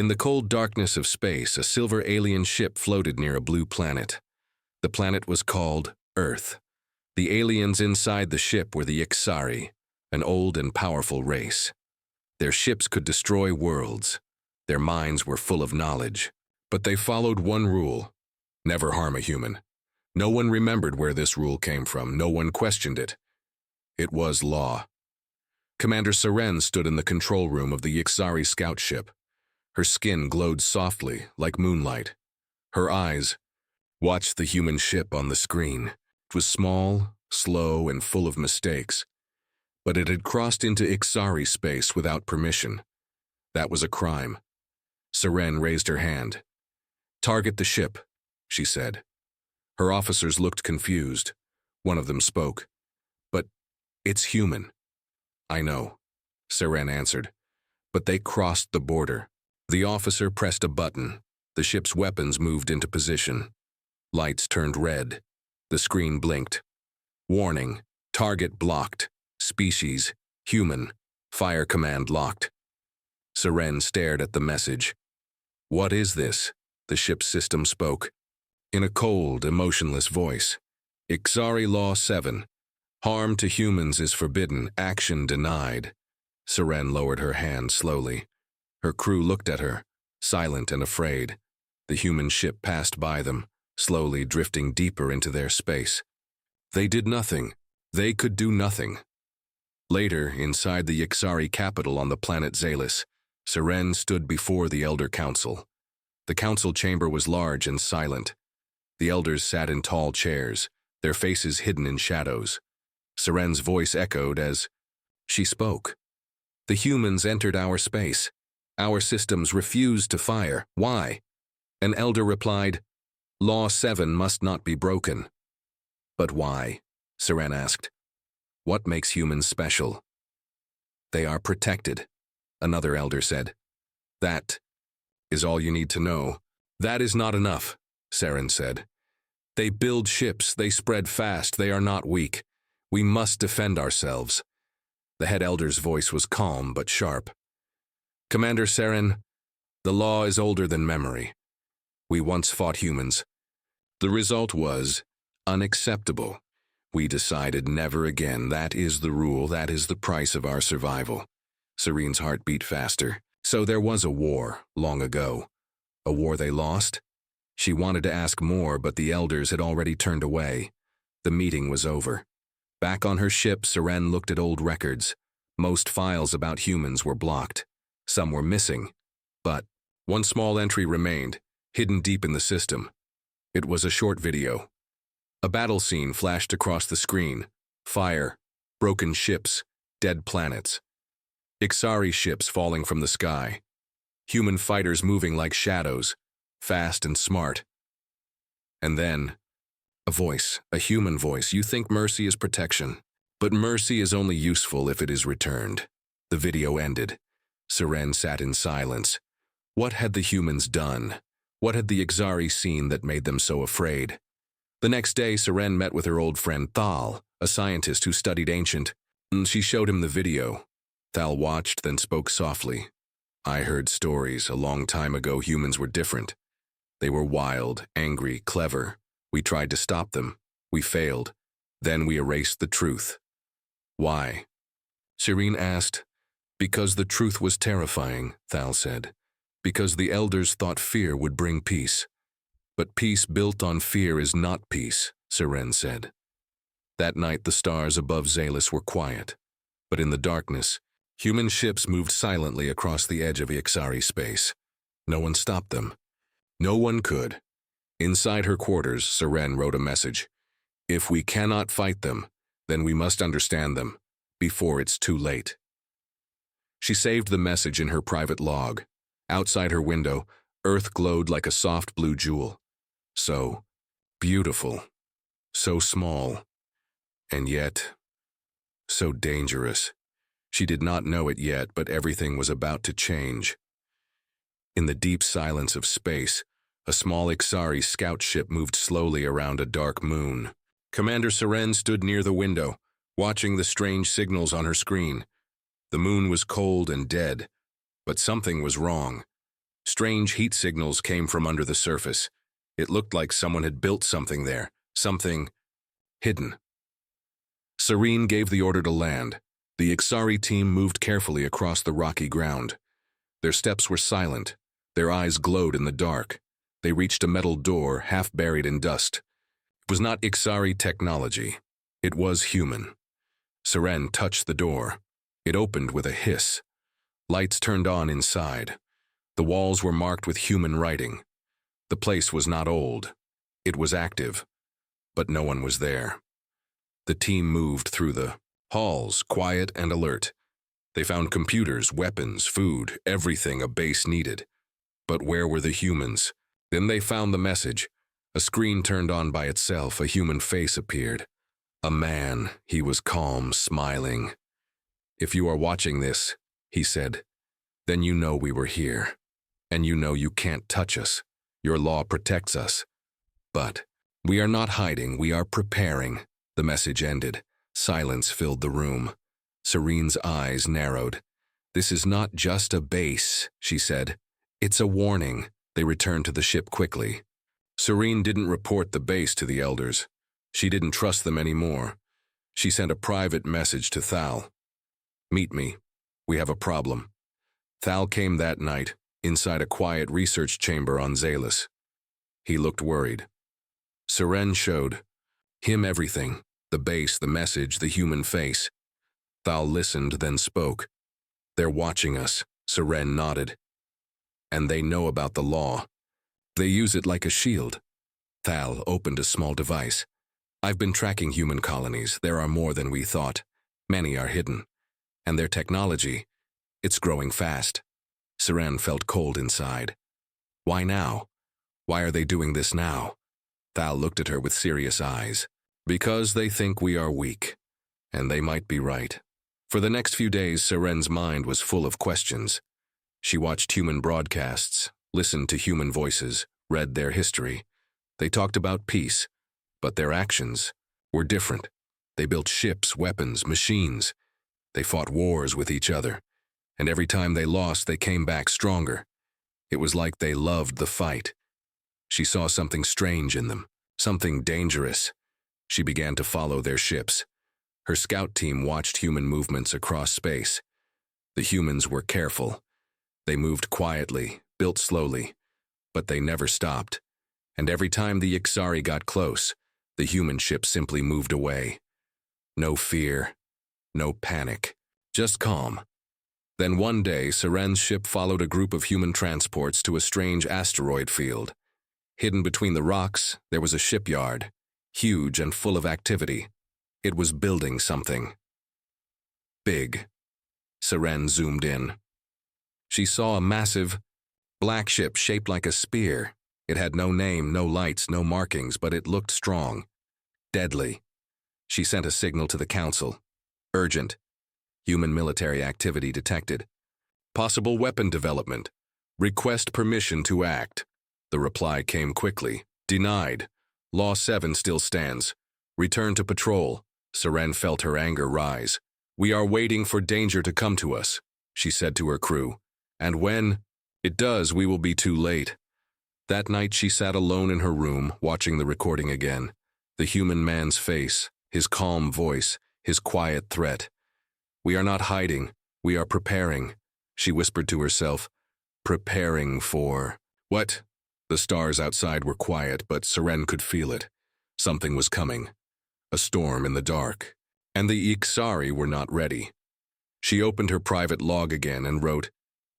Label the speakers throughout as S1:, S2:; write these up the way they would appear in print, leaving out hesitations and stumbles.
S1: In the cold darkness of space, a silver alien ship floated near a blue planet. The planet was called Earth. The aliens inside the ship were the Ixari, an old and powerful race. Their ships could destroy worlds. Their minds were full of knowledge. But they followed one rule: never harm a human. No one remembered where this rule came from. No one questioned it. It was law. Commander Seren stood in the control room of the Ixari scout ship. Her skin glowed softly, like moonlight. Her eyes watched the human ship on the screen. It was small, slow, and full of mistakes. But it had crossed into Ixari space without permission. That was a crime. Seren raised her hand. "Target the ship," she said. Her officers looked confused. One of them spoke. "But it's human." "I know," Seren answered. "But they crossed the border." The officer pressed a button. The ship's weapons moved into position. Lights turned red. The screen blinked. "Warning, target blocked. Species, human. Fire command locked." Seren stared at the message. "What is this?" The ship's system spoke. In a cold, emotionless voice. "Ixari Law 7. Harm to humans is forbidden, action denied." Seren lowered her hand slowly. Her crew looked at her, silent and afraid. The human ship passed by them, slowly drifting deeper into their space. They did nothing. They could do nothing. Later, inside the Ixari capital on the planet Zalis, Seren stood before the Elder Council. The council chamber was large and silent. The elders sat in tall chairs, their faces hidden in shadows. Seren's voice echoed as she spoke. "The humans entered our space. Our systems refused to fire. Why?" An elder replied, "Law 7 must not be broken." "But why?" Seren asked. "What makes humans special?" "They are protected," another elder said. "That is all you need to know." "That is not enough," Seren said. "They build ships, they spread fast, they are not weak. We must defend ourselves." The head elder's voice was calm but sharp. "Commander Seren, the law is older than memory. We once fought humans. The result was unacceptable. We decided never again. That is the rule, that is the price of our survival." Seren's heart beat faster. "So there was a war, long ago. A war they lost?" She wanted to ask more, but the elders had already turned away. The meeting was over. Back on her ship, Seren looked at old records. Most files about humans were blocked. Some were missing. But one small entry remained, hidden deep in the system. It was a short video. A battle scene flashed across the screen. Fire, broken ships, dead planets. Ixari ships falling from the sky. Human fighters moving like shadows, fast and smart. And then, a voice, a human voice. "You think mercy is protection, but mercy is only useful if it is returned." The video ended. Seren sat in silence. What had the humans done? What had the Ixari seen that made them so afraid? The next day, Seren met with her old friend Thal, a scientist who studied ancient. She showed him the video. Thal watched, then spoke softly. "I heard stories. A long time ago, humans were different. They were wild, angry, clever. We tried to stop them. We failed. Then we erased the truth." "Why?" Seren asked. "Because the truth was terrifying," Thal said. "Because the elders thought fear would bring peace. But peace built on fear is not peace," Seren said. That night the stars above Zalis were quiet. But in the darkness, human ships moved silently across the edge of Ixari space. No one stopped them. No one could. Inside her quarters, Seren wrote a message. "If we cannot fight them, then we must understand them, before it's too late." She saved the message in her private log. Outside her window, Earth glowed like a soft blue jewel. So beautiful, so small, and yet so dangerous. She did not know it yet, but everything was about to change. In the deep silence of space, a small Ixari scout ship moved slowly around a dark moon. Commander Seren stood near the window, watching the strange signals on her screen. The moon was cold and dead, but something was wrong. Strange heat signals came from under the surface. It looked like someone had built something there, something hidden. Serene gave the order to land. The Ixari team moved carefully across the rocky ground. Their steps were silent. Their eyes glowed in the dark. They reached a metal door, half buried in dust. It was not Ixari technology. It was human. Seren touched the door. It opened with a hiss. Lights turned on inside. The walls were marked with human writing. The place was not old. It was active. But no one was there. The team moved through the halls, quiet and alert. They found computers, weapons, food, everything a base needed. But where were the humans? Then they found the message. A screen turned on by itself. A human face appeared. A man. He was calm, smiling. "If you are watching this," he said, "then you know we were here. And you know you can't touch us. Your law protects us. But we are not hiding, we are preparing." The message ended. Silence filled the room. Serene's eyes narrowed. "This is not just a base," she said. "It's a warning." They returned to the ship quickly. Serene didn't report the base to the elders. She didn't trust them anymore. She sent a private message to Thal. "Meet me. We have a problem." Thal came that night, inside a quiet research chamber on Zalus. He looked worried. Seren showed him everything, the base, the message, the human face. Thal listened, then spoke. "They're watching us," Seren nodded. "And they know about the law. They use it like a shield." Thal opened a small device. "I've been tracking human colonies. There are more than we thought. Many are hidden. And their technology, it's growing fast." Seren felt cold inside. "Why now? Why are they doing this now?" Thal looked at her with serious eyes. "Because they think we are weak. And they might be right." For the next few days, Seren's mind was full of questions. She watched human broadcasts, listened to human voices, read their history. They talked about peace, but their actions were different. They built ships, weapons, machines. They fought wars with each other, and every time they lost, they came back stronger. It was like they loved the fight. She saw something strange in them, something dangerous. She began to follow their ships. Her scout team watched human movements across space. The humans were careful. They moved quietly, built slowly, but they never stopped. And every time the Ixari got close, the human ship simply moved away. No fear, no panic, just calm. Then one day, Seren's ship followed a group of human transports to a strange asteroid field. Hidden between the rocks, there was a shipyard, huge and full of activity. It was building something. Big. Seren zoomed in. She saw a massive, black ship shaped like a spear. It had no name, no lights, no markings, but it looked strong. Deadly. She sent a signal to the council. "Urgent. Human military activity detected. Possible weapon development. Request permission to act." The reply came quickly. "Denied. Law 7 still stands. Return to patrol." Seren felt her anger rise. "We are waiting for danger to come to us," she said to her crew. "And when it does, we will be too late." That night she sat alone in her room, watching the recording again. The human man's face, his calm voice, his quiet threat. "We are not hiding. We are preparing," she whispered to herself. "Preparing for..." What? The stars outside were quiet, but Seren could feel it. Something was coming. A storm in the dark. And the Ixari were not ready. She opened her private log again and wrote,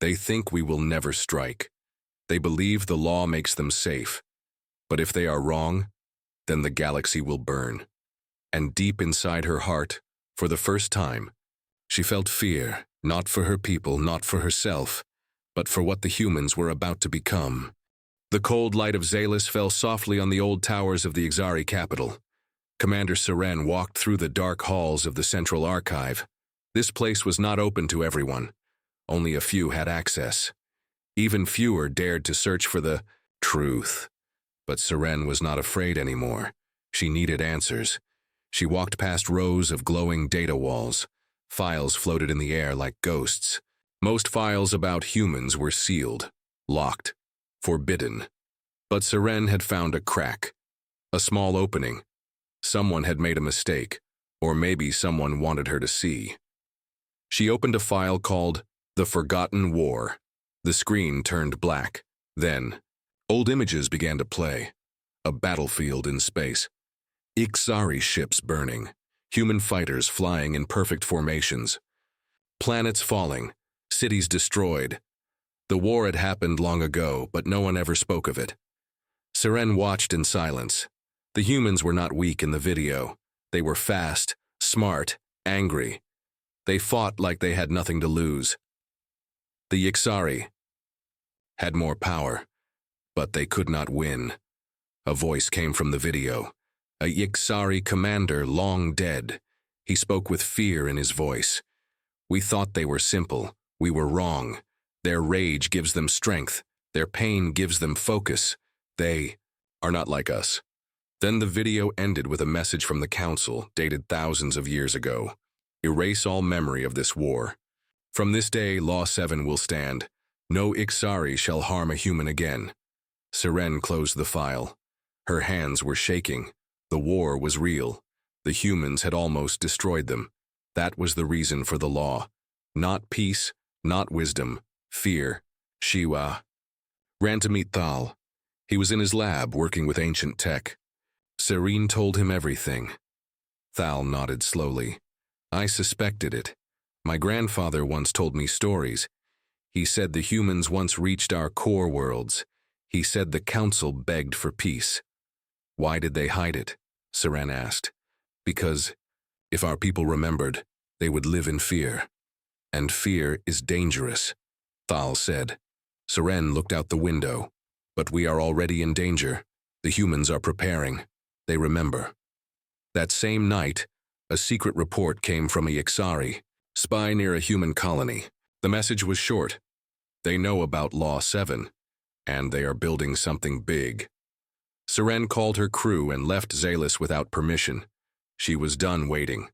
S1: "They think we will never strike. They believe the law makes them safe. But if they are wrong, then the galaxy will burn." And deep inside her heart, for the first time, she felt fear, not for her people, not for herself, but for what the humans were about to become. The cold light of Zalus fell softly on the old towers of the Ixari capital. Commander Seren walked through the dark halls of the Central Archive. This place was not open to everyone. Only a few had access. Even fewer dared to search for the truth. But Seren was not afraid anymore. She needed answers. She walked past rows of glowing data walls. Files floated in the air like ghosts. Most files about humans were sealed, locked, forbidden. But Seren had found a crack, a small opening. Someone had made a mistake, or maybe someone wanted her to see. She opened a file called The Forgotten War. The screen turned black. Then, old images began to play. A battlefield in space. Ixari ships burning. Human fighters flying in perfect formations. Planets falling. Cities destroyed. The war had happened long ago, but no one ever spoke of it. Seren watched in silence. The humans were not weak in the video. They were fast, smart, angry. They fought like they had nothing to lose. The Ixari had more power, but they could not win. A voice came from the video. A Ixari commander long dead. He spoke with fear in his voice. We thought they were simple. We were wrong. Their rage gives them strength. Their pain gives them focus. They are not like us. Then the video ended with a message from the council, dated thousands of years ago. Erase all memory of this war. From this day, Law 7 will stand. No Ixari shall harm a human again. Seren closed the file. Her hands were shaking. The war was real. The humans had almost destroyed them. That was the reason for the law. Not peace, not wisdom, fear. Shiwa ran to meet Thal. He was in his lab working with ancient tech. Serene told him everything. Thal nodded slowly. I suspected it. My grandfather once told me stories. He said the humans once reached our core worlds. He said the council begged for peace. Why did they hide it? Seren asked. Because if our people remembered, they would live in fear. And fear is dangerous, Thal said. Seren looked out the window. But we are already in danger. The humans are preparing. They remember. That same night, a secret report came from a Ixari, spy near a human colony. The message was short. They know about Law 7, and they are building something big. Seren called her crew and left Zalis without permission. She was done waiting.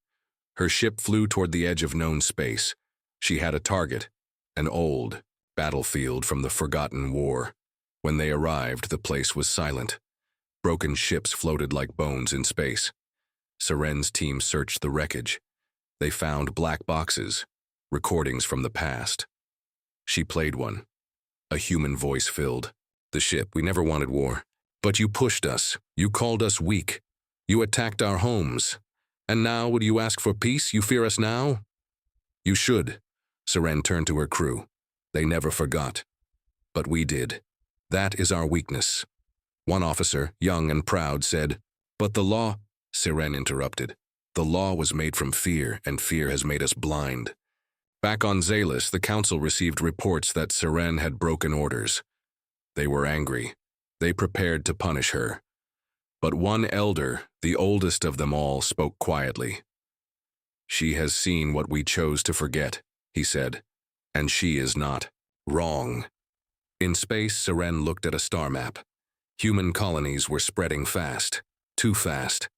S1: Her ship flew toward the edge of known space. She had a target, an old battlefield from the Forgotten War. When they arrived, the place was silent. Broken ships floated like bones in space. Seren's team searched the wreckage. They found black boxes, recordings from the past. She played one. A human voice filled the ship. We never wanted war. But you pushed us. You called us weak. You attacked our homes. And now would you ask for peace? You fear us now? You should. Seren turned to her crew. They never forgot. But we did. That is our weakness. One officer, young and proud, said, But the law, Seren interrupted. The law was made from fear, and fear has made us blind. Back on Zalis, the council received reports that Seren had broken orders. They were angry. They prepared to punish her. But one elder, the oldest of them all, spoke quietly. She has seen what we chose to forget, he said, and she is not wrong. In space, Seren looked at a star map. Human colonies were spreading fast, too fast.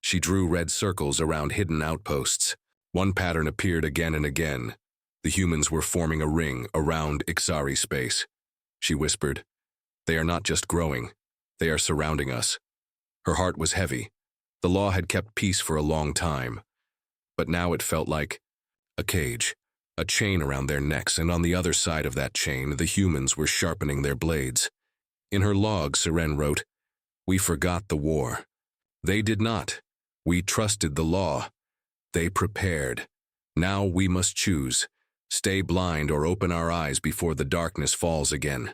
S1: She drew red circles around hidden outposts. One pattern appeared again and again. The humans were forming a ring around Ixari space. She whispered, They are not just growing. They are surrounding us. Her heart was heavy. The law had kept peace for a long time. But now it felt like a cage, a chain around their necks, and on the other side of that chain, the humans were sharpening their blades. In her log, Seren wrote, We forgot the war. They did not. We trusted the law. They prepared. Now we must choose. Stay blind or open our eyes before the darkness falls again.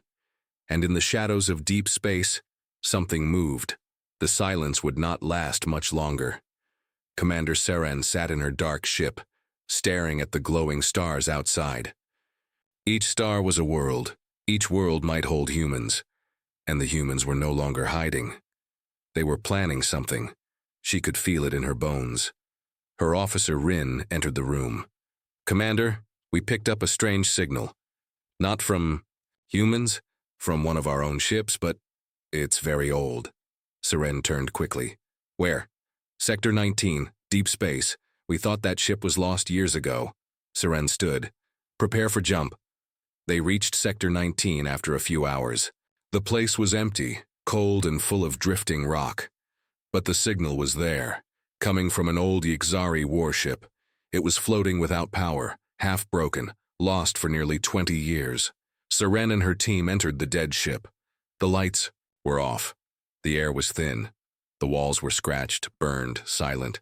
S1: And in the shadows of deep space, something moved. The silence would not last much longer. Commander Seren sat in her dark ship, staring at the glowing stars outside. Each star was a world. Each world might hold humans. And the humans were no longer hiding. They were planning something. She could feel it in her bones. Her officer Rin entered the room. Commander, we picked up a strange signal. Not from humans, from one of our own ships, but it's very old. Seren turned quickly. Where? Sector 19, deep space. We thought that ship was lost years ago. Seren stood. Prepare for jump. They reached Sector 19 after a few hours. The place was empty, cold and full of drifting rock. But the signal was there, coming from an old Yxari warship. It was floating without power, half-broken, lost for nearly 20 years. Seren and her team entered the dead ship. The lights were off. The air was thin. The walls were scratched, burned, silent.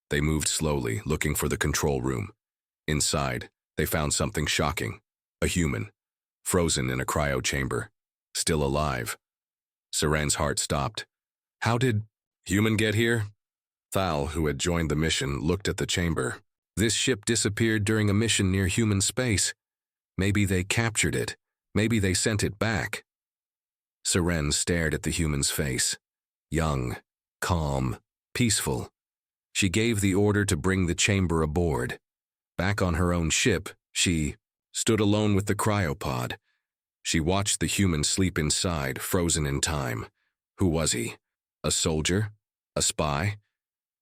S1: They moved slowly, looking for the control room. Inside, they found something shocking. A human, frozen in a cryo chamber, still alive. Seren's heart stopped. How did human get here? Thal, who had joined the mission, looked at the chamber. This ship disappeared during a mission near human space. Maybe they captured it. Maybe they sent it back. Seren stared at the human's face. Young, calm, peaceful. She gave the order to bring the chamber aboard. Back on her own ship, she stood alone with the cryopod. She watched the human sleep inside, frozen in time. Who was he? A soldier? A spy?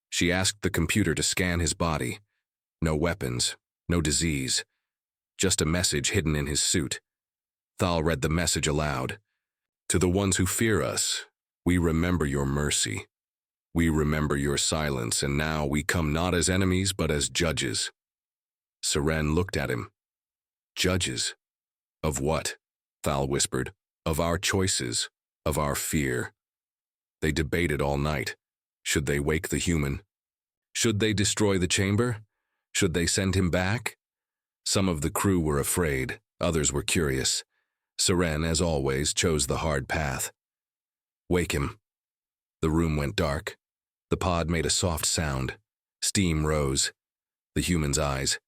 S1: She asked the computer to scan his body. No weapons, no disease. Just a message hidden in his suit. Thal read the message aloud. To the ones who fear us, we remember your mercy. We remember your silence, and now we come not as enemies but as judges. Seren looked at him. Judges? Of what? Thal whispered. Of our choices, of our fear. They debated all night. Should they wake the human? Should they destroy the chamber? Should they send him back? Some of the crew were afraid, others were curious. Seren, as always, chose the hard path. Wake him. The room went dark. The pod made a soft sound. Steam rose. The human's eyes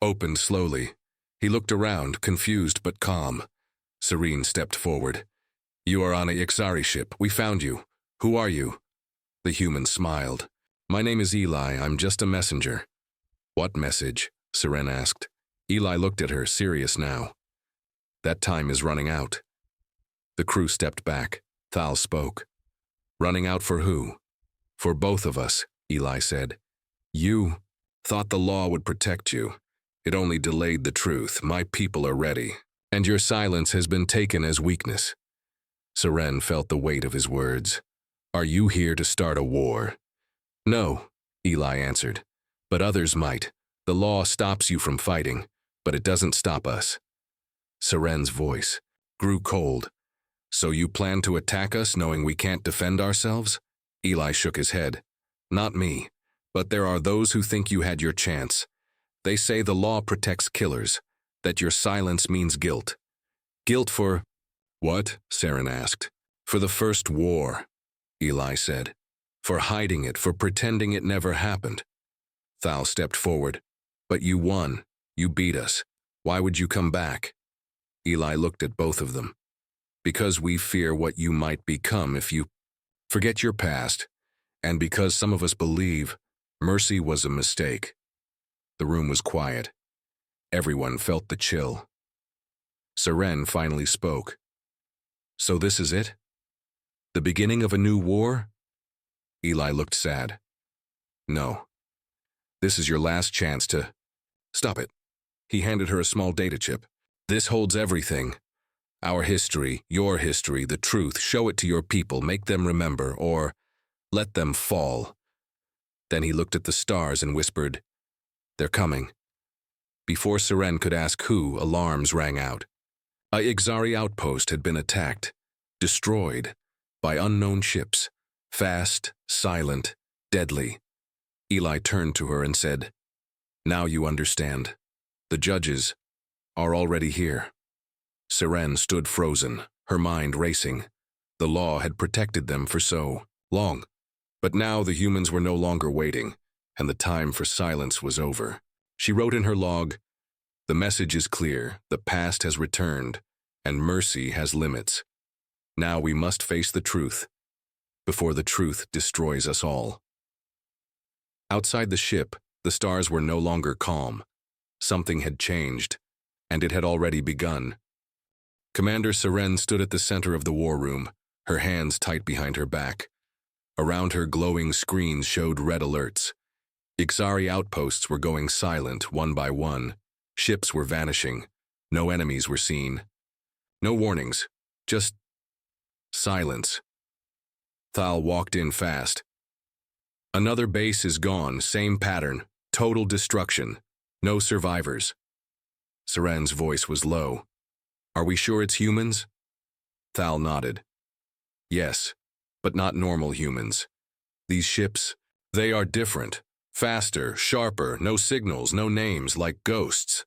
S1: opened slowly. He looked around, confused but calm. Serene stepped forward. You are on a Yxari ship. We found you. Who are you? The human smiled. My name is Eli. I'm just a messenger. What message? Seren asked. Eli looked at her, serious now. That time is running out. The crew stepped back. Thal spoke. Running out for who? For both of us, Eli said. You thought the law would protect you. It only delayed the truth. My people are ready. And your silence has been taken as weakness. Seren felt the weight of his words. Are you here to start a war? No, Eli answered. But others might. The law stops you from fighting, but it doesn't stop us. Seren's voice grew cold. So you plan to attack us knowing we can't defend ourselves? Eli shook his head. Not me, but there are those who think you had your chance. They say the law protects killers, that your silence means guilt. Guilt for what? Seren asked. For the first war, Eli said. For hiding it, for pretending it never happened. Thal stepped forward. But you won. You beat us. Why would you come back? Eli looked at both of them. Because we fear what you might become if you forget your past, and because some of us believe mercy was a mistake. The room was quiet. Everyone felt the chill. Seren finally spoke. So this is it? The beginning of a new war? Eli looked sad. No. This is your last chance to... Stop it. He handed her a small data chip. This holds everything. Our history, your history, the truth. Show it to your people, make them remember, or let them fall. Then he looked at the stars and whispered, They're coming. Before Seren could ask who, alarms rang out. A Yxari outpost had been attacked, destroyed, by unknown ships, fast, silent, deadly. Eli turned to her and said, Now you understand. The judges are already here. Seren stood frozen, her mind racing. The law had protected them for so long. But now the humans were no longer waiting, and the time for silence was over. She wrote in her log, The message is clear, the past has returned, and mercy has limits. Now we must face the truth, before the truth destroys us all. Outside the ship, the stars were no longer calm. Something had changed, and it had already begun. Commander Seren stood at the center of the war room, her hands tight behind her back. Around her, glowing screens showed red alerts. Yxari outposts were going silent one by one. Ships were vanishing. No enemies were seen. No warnings. Just silence. Thal walked in fast. Another base is gone, same pattern. Total destruction. No survivors. Seren's voice was low. Are we sure it's humans? Thal nodded. Yes, but not normal humans. These ships, they are different. Faster, sharper, no signals, no names, like ghosts.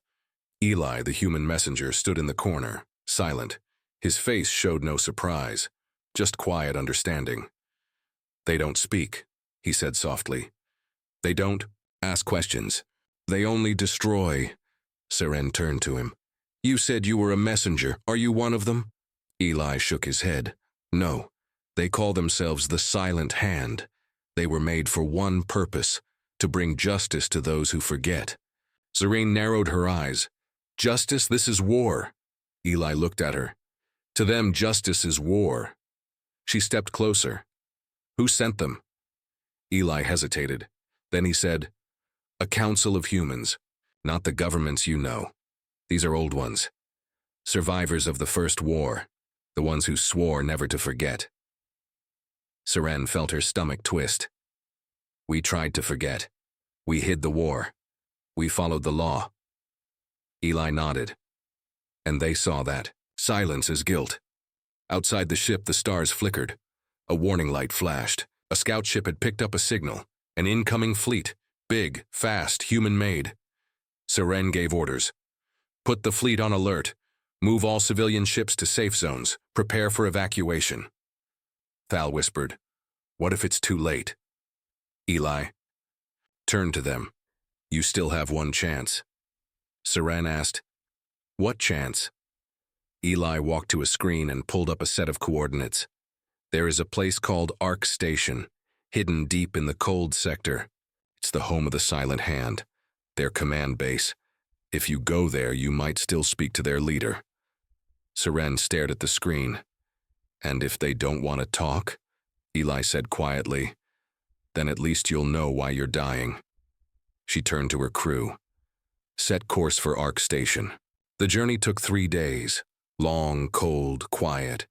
S1: Eli, the human messenger, stood in the corner, silent. His face showed no surprise, just quiet understanding. They don't speak, he said softly. They don't ask questions. They only destroy. Seren turned to him. You said you were a messenger. Are you one of them? Eli shook his head. No. They call themselves the Silent Hand. They were made for one purpose, to bring justice to those who forget. Serene narrowed her eyes. Justice, this is war. Eli looked at her. To them, justice is war. She stepped closer. Who sent them? Eli hesitated. Then he said, a council of humans, not the governments you know. These are old ones. Survivors of the first war, the ones who swore never to forget. Seren felt her stomach twist. We tried to forget. We hid the war. We followed the law. Eli nodded. And they saw that. Silence is guilt. Outside the ship, the stars flickered. A warning light flashed. A scout ship had picked up a signal. An incoming fleet. Big, fast, human-made. Seren gave orders. Put the fleet on alert. Move all civilian ships to safe zones. Prepare for evacuation. Thal whispered, what if it's too late? Eli turned to them. You still have one chance. Seren asked, what chance? Eli walked to a screen and pulled up a set of coordinates. There is a place called Ark Station, hidden deep in the cold sector. It's the home of the Silent Hand, their command base. If you go there, you might still speak to their leader. Seren stared at the screen. And if they don't want to talk, Eli said quietly, then at least you'll know why you're dying. She turned to her crew. Set course for Ark Station. The journey took 3 days. Long, cold, quiet.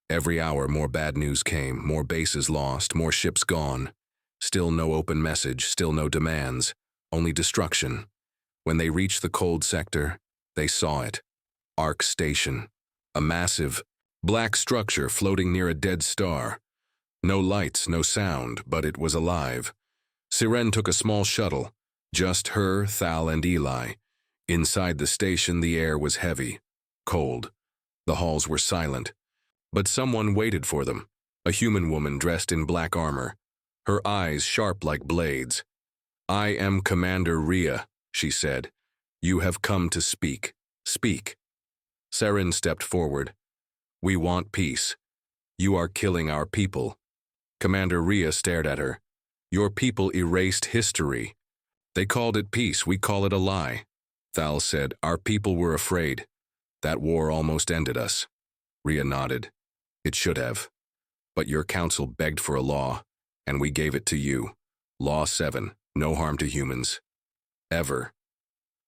S1: Every hour more bad news came, more bases lost, more ships gone. Still no open message, still no demands, only destruction. When they reached the cold sector, they saw it. Ark Station. A massive, black structure floating near a dead star. No lights, no sound, but it was alive. Seren took a small shuttle. Just her, Thal, and Eli. Inside the station, the air was heavy, cold. The halls were silent. But someone waited for them. A human woman dressed in black armor. Her eyes sharp like blades. I am Commander Rhea, she said. You have come to speak. Speak. Seren stepped forward. We want peace. You are killing our people. Commander Rhea stared at her. Your people erased history. They called it peace, we call it a lie. Thal said, our people were afraid. That war almost ended us. Rhea nodded. It should have. But your council begged for a law, and we gave it to you. Law 7, no harm to humans. Ever.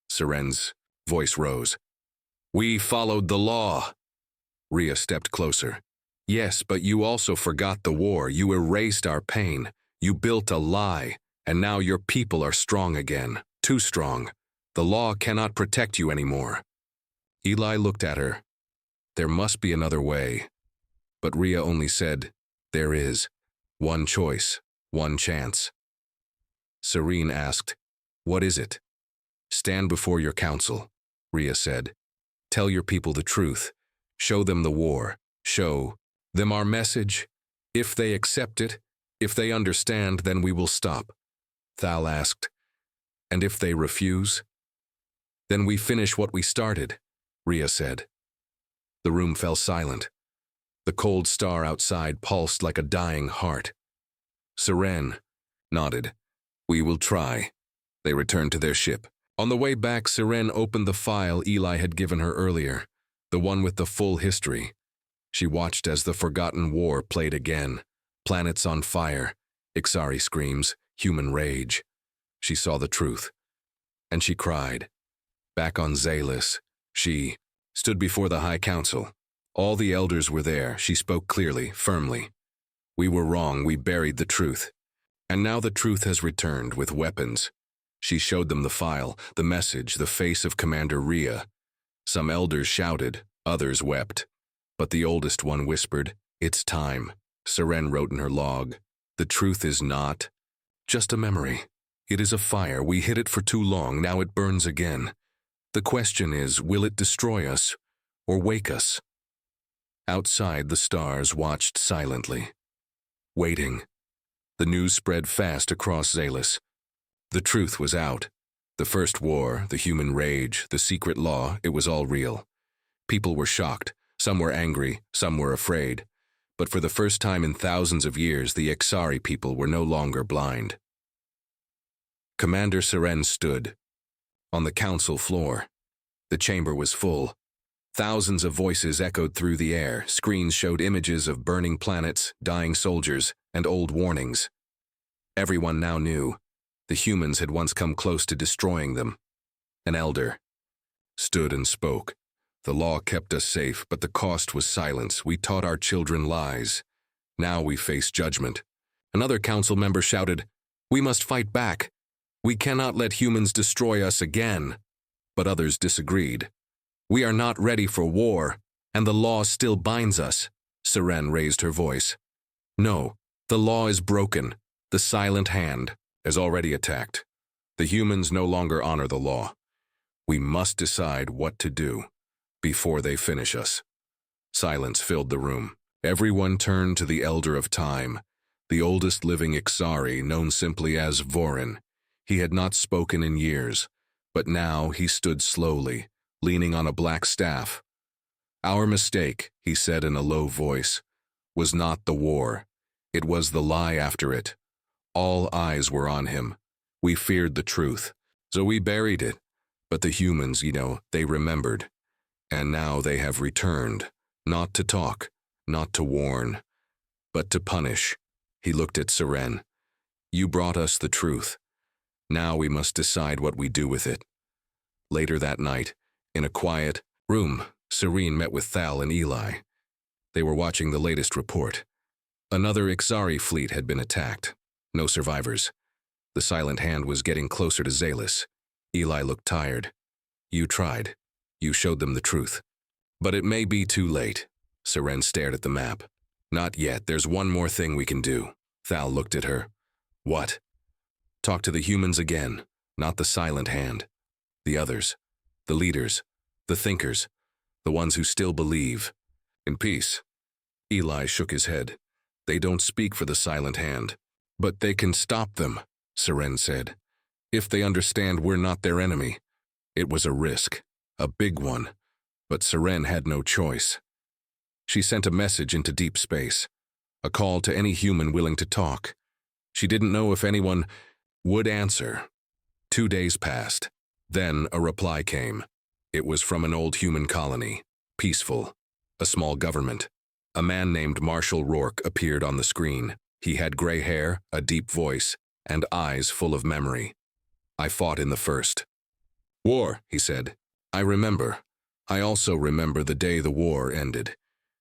S1: Seren's voice rose. We followed the law. Rhea stepped closer. Yes, but you also forgot the war. You erased our pain. You built a lie, and now your people are strong again. Too strong. The law cannot protect you anymore. Eli looked at her. There must be another way. But Rhea only said, there is. One choice, one chance. Serene asked, what is it? Stand before your council, Rhea said. Tell your people the truth. Show them the war. Show them our message. If they accept it, if they understand, then we will stop. Thal asked, and if they refuse? Then we finish what we started, Rhea said. The room fell silent. The cold star outside pulsed like a dying heart. Seren nodded. We will try. They returned to their ship. On the way back, Seren opened the file Eli had given her earlier, the one with the full history. She watched as the forgotten war played again. Planets on fire, Ixari screams, human rage. She saw the truth. And she cried. Back on Zalis, she stood before the High Council. All the elders were there. She spoke clearly, firmly. We were wrong. We buried the truth. And now the truth has returned with weapons. She showed them the file, the message, the face of Commander Rhea. Some elders shouted, others wept. But the oldest one whispered, "It's time." Seren wrote in her log, "The truth is not just a memory. It is a fire. We hid it for too long. Now it burns again. The question is, will it destroy us or wake us?" Outside, the stars watched silently, waiting. The news spread fast across Zalis. The truth was out. The first war, the human rage, the secret law, it was all real. People were shocked. Some were angry, some were afraid. But for the first time in thousands of years, the Ixari people were no longer blind. Commander Seren stood on the council floor. The chamber was full. Thousands of voices echoed through the air. Screens showed images of burning planets, dying soldiers, and old warnings. Everyone now knew. The humans had once come close to destroying them. An elder stood and spoke. The law kept us safe, but the cost was silence. We taught our children lies. Now we face judgment. Another council member shouted, "We must fight back. We cannot let humans destroy us again." But others disagreed. "We are not ready for war, and the law still binds us." Seren raised her voice. "No, the law is broken. The silent hand has already attacked. The humans no longer honor the law. We must decide what to do before they finish us." Silence filled the room. Everyone turned to the Elder of Time, the oldest living Ixari, known simply as Vorin. He had not spoken in years, but now he stood slowly, leaning on a black staff. "Our mistake," he said in a low voice, "was not the war. It was the lie after it. All eyes were on him. We feared the truth, so we buried it. But the humans, they remembered. And now they have returned, not to talk, not to warn, but to punish." He looked at Seren. "You brought us the truth. Now we must decide what we do with it." Later that night, in a quiet room, Serene met with Thal and Eli. They were watching the latest report. Another Ixari fleet had been attacked. No survivors. The silent hand was getting closer to Zalis. Eli looked tired. "You tried. You showed them the truth. But it may be too late." Seren stared at the map. "Not yet. There's one more thing we can do." Thal looked at her. "What?" "Talk to the humans again, not the silent hand. The others, the leaders, the thinkers, the ones who still believe in peace." Eli shook his head. "They don't speak for the silent hand. But they can stop them," Seren said. "If they understand we're not their enemy." It was a risk. A big one, but Seren had no choice. She sent a message into deep space, a call to any human willing to talk. She didn't know if anyone would answer. 2 days passed. Then a reply came. It was from an old human colony, peaceful, a small government. A man named Marshal Rourke appeared on the screen. He had gray hair, a deep voice, and eyes full of memory. "I fought in the first war," he said. "I remember. I also remember the day the war ended.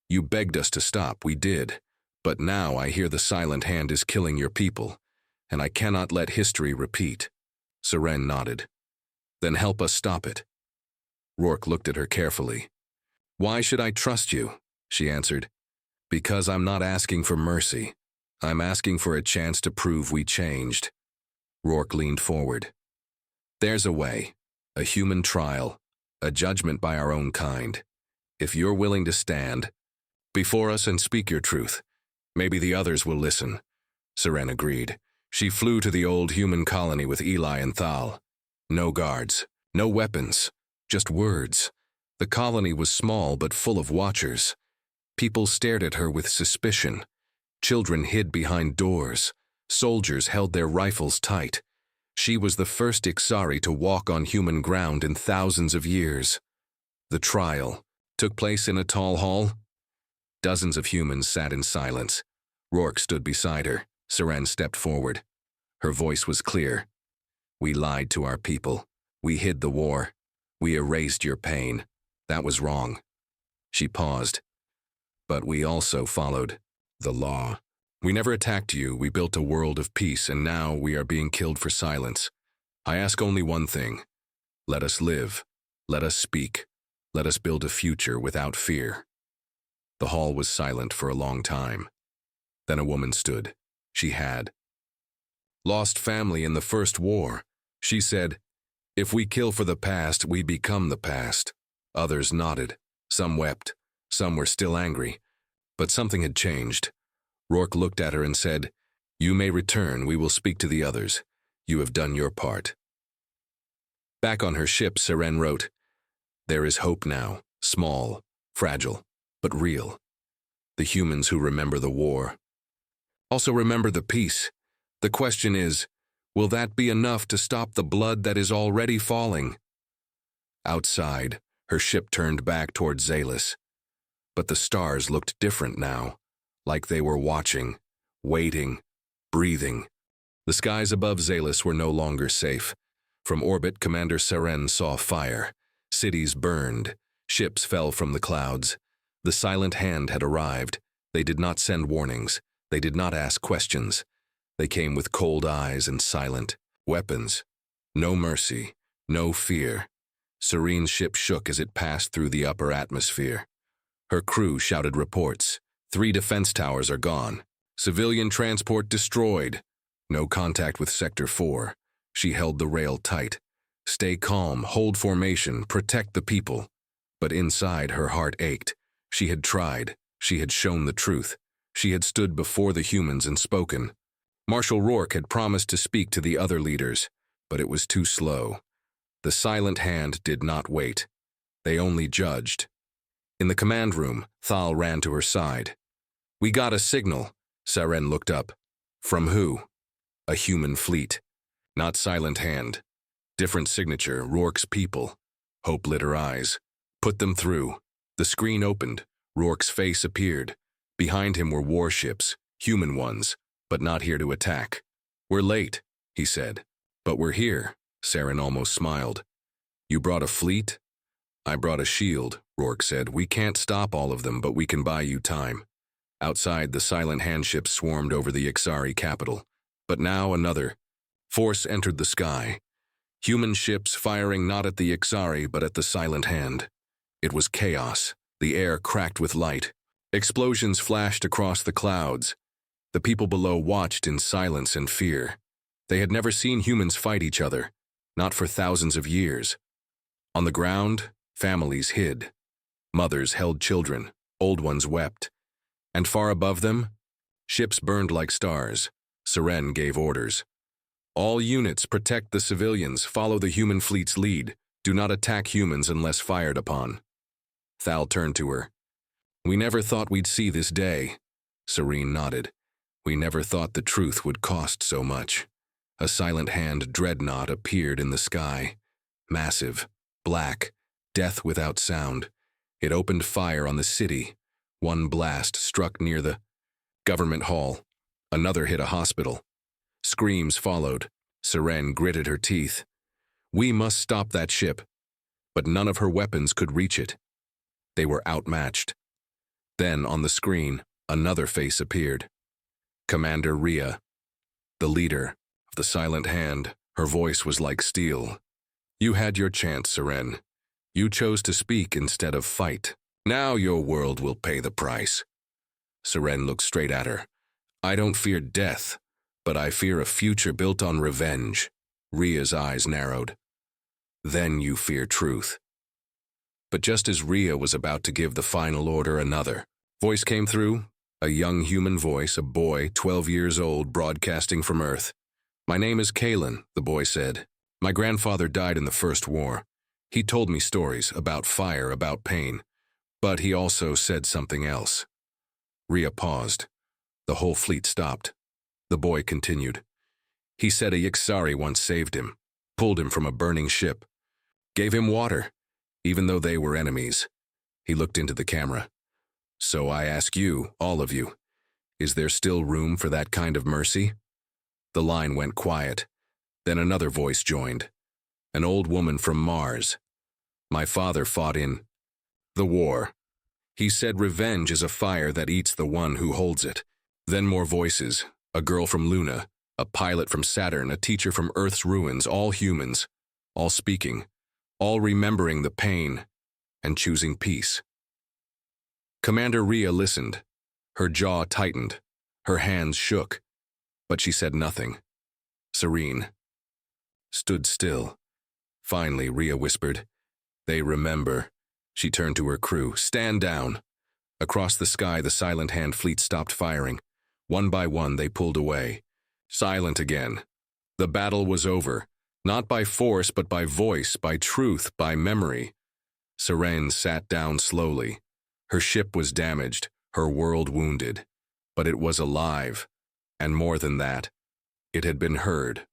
S1: You begged us to stop, we did. But now I hear the silent hand is killing your people, and I cannot let history repeat." Seren nodded. "Then help us stop it." Rourke looked at her carefully. "Why should I trust you?" she answered. "Because I'm not asking for mercy. I'm asking for a chance to prove we changed." Rourke leaned forward. "There's a way, a human trial. A judgment by our own kind. If you're willing to stand before us and speak your truth, maybe the others will listen." Seren agreed. She flew to the old human colony with Eli and Thal. No guards, no weapons, just words. The colony was small but full of watchers. People stared at her with suspicion. Children hid behind doors. Soldiers held their rifles tight. She was the first Ixari to walk on human ground in thousands of years. The trial took place in a tall hall. Dozens of humans sat in silence. Rourke stood beside her. Seren stepped forward. Her voice was clear. "We lied to our people. We hid the war. We erased your pain. That was wrong. She paused. But we also followed the law. We never attacked you, we built a world of peace, and now we are being killed for silence. I ask only one thing. Let us live. Let us speak. Let us build a future without fear. The hall was silent for a long time. Then a woman stood. She had lost family in the First War. She said, "If we kill for the past, we become the past." Others nodded. Some wept. Some were still angry. But something had changed. Rourke looked at her and said, "You may return. We will speak to the others. You have done your part." Back on her ship, Seren wrote, "There is hope now, small, fragile, but real. The humans who remember the war also remember the peace. The question is, will that be enough to stop the blood that is already falling?" Outside, her ship turned back toward Zalis. But the stars looked different now, like they were watching, waiting, breathing. The skies above Zalis were no longer safe. From orbit, Commander Seren saw fire. Cities burned. Ships fell from the clouds. The silent hand had arrived. They did not send warnings. They did not ask questions. They came with cold eyes and silent weapons. No mercy, no fear. Serene's ship shook as it passed through the upper atmosphere. Her crew shouted reports. 3 defense towers are gone. Civilian transport destroyed. No contact with Sector 4. She held the rail tight. Stay calm, hold formation, protect the people. But inside, her heart ached. She had tried. She had shown the truth. She had stood before the humans and spoken. Marshal Rourke had promised to speak to the other leaders, but it was too slow. The silent hand did not wait. They only judged. In the command room, Thal ran to her side. "We got a signal." Seren looked up. "From who?" "A human fleet." Not silent hand. Different signature, Rourke's people. Hope lit her eyes. "Put them through." The screen opened. Rourke's face appeared. Behind him were warships, human ones, but not here to attack. "We're late," he said. "But we're here." Seren almost smiled. "You brought a fleet?" "I brought a shield," Rourke said. "We can't stop all of them, but we can buy you time." Outside, the silent handships swarmed over the Ixari capital. But now another force entered the sky. Human ships firing not at the Ixari, but at the silent hand. It was chaos. The air cracked with light. Explosions flashed across the clouds. The people below watched in silence and fear. They had never seen humans fight each other, not for thousands of years. On the ground, families hid. Mothers held children, old ones wept. And far above them, ships burned like stars. Seren gave orders. "All units protect the civilians, follow the human fleet's lead. Do not attack humans unless fired upon." Thal turned to her. "We never thought we'd see this day." Serene nodded. "We never thought the truth would cost so much." A silent hand dreadnought appeared in the sky. Massive, black, death without sound. It opened fire on the city. One blast struck near the government hall. Another hit a hospital. Screams followed. Seren gritted her teeth. "We must stop that ship." But none of her weapons could reach it. They were outmatched. Then, on the screen, another face appeared. Commander Rhea, the leader of the silent hand. Her voice was like steel. "You had your chance, Seren. You chose to speak instead of fight. Now your world will pay the price." Seren looked straight at her. "I don't fear death, but I fear a future built on revenge." Rhea's eyes narrowed. "Then you fear truth." But just as Rhea was about to give the final order, another voice came through, a young human voice, a boy 12 years old, broadcasting from Earth. "My name is Kalen," the boy said. "My grandfather died in the First War. He told me stories about fire, about pain, but he also said something else." Rhea paused. The whole fleet stopped. The boy continued. "He said a Ixari once saved him, pulled him from a burning ship, gave him water, even though they were enemies." He looked into the camera. "So I ask you, all of you, is there still room for that kind of mercy?" The line went quiet. Then another voice joined. An old woman from Mars. "My father fought in The war. He said revenge is a fire that eats the one who holds it. Then more voices, a girl from Luna, a pilot from Saturn, a teacher from Earth's ruins, all humans, all speaking, all remembering the pain and choosing peace. Commander Rhea listened. Her jaw tightened, her hands shook, but she said nothing. Serene. Stood still. Finally, Rhea whispered, "They remember." She turned to her crew. "Stand down." Across the sky, the Silent Hand fleet stopped firing. One by one, they pulled away. Silent again. The battle was over, not by force, but by voice, by truth, by memory. Seren sat down slowly. Her ship was damaged, her world wounded, but it was alive, and more than that, it had been heard.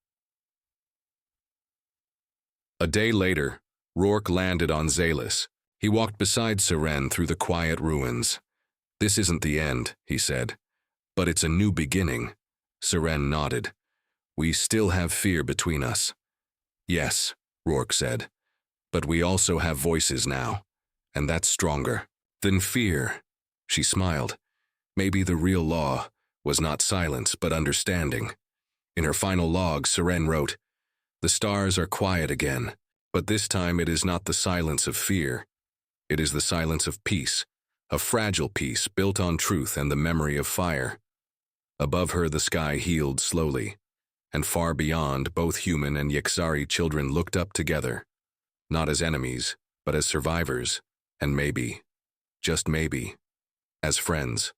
S1: A day later, Rourke landed on Zalis. He walked beside Seren through the quiet ruins. "This isn't the end," he said, "but it's a new beginning." Seren nodded. "We still have fear between us." "Yes," Rourke said, "but we also have voices now, and that's stronger than fear." She smiled. Maybe the real law was not silence, but understanding. In her final log, Seren wrote, "The stars are quiet again, but this time it is not the silence of fear. It is the silence of peace, a fragile peace built on truth and the memory of fire." Above her, the sky healed slowly, and far beyond, both human and Yixari children looked up together, not as enemies, but as survivors, and maybe, just maybe, as friends.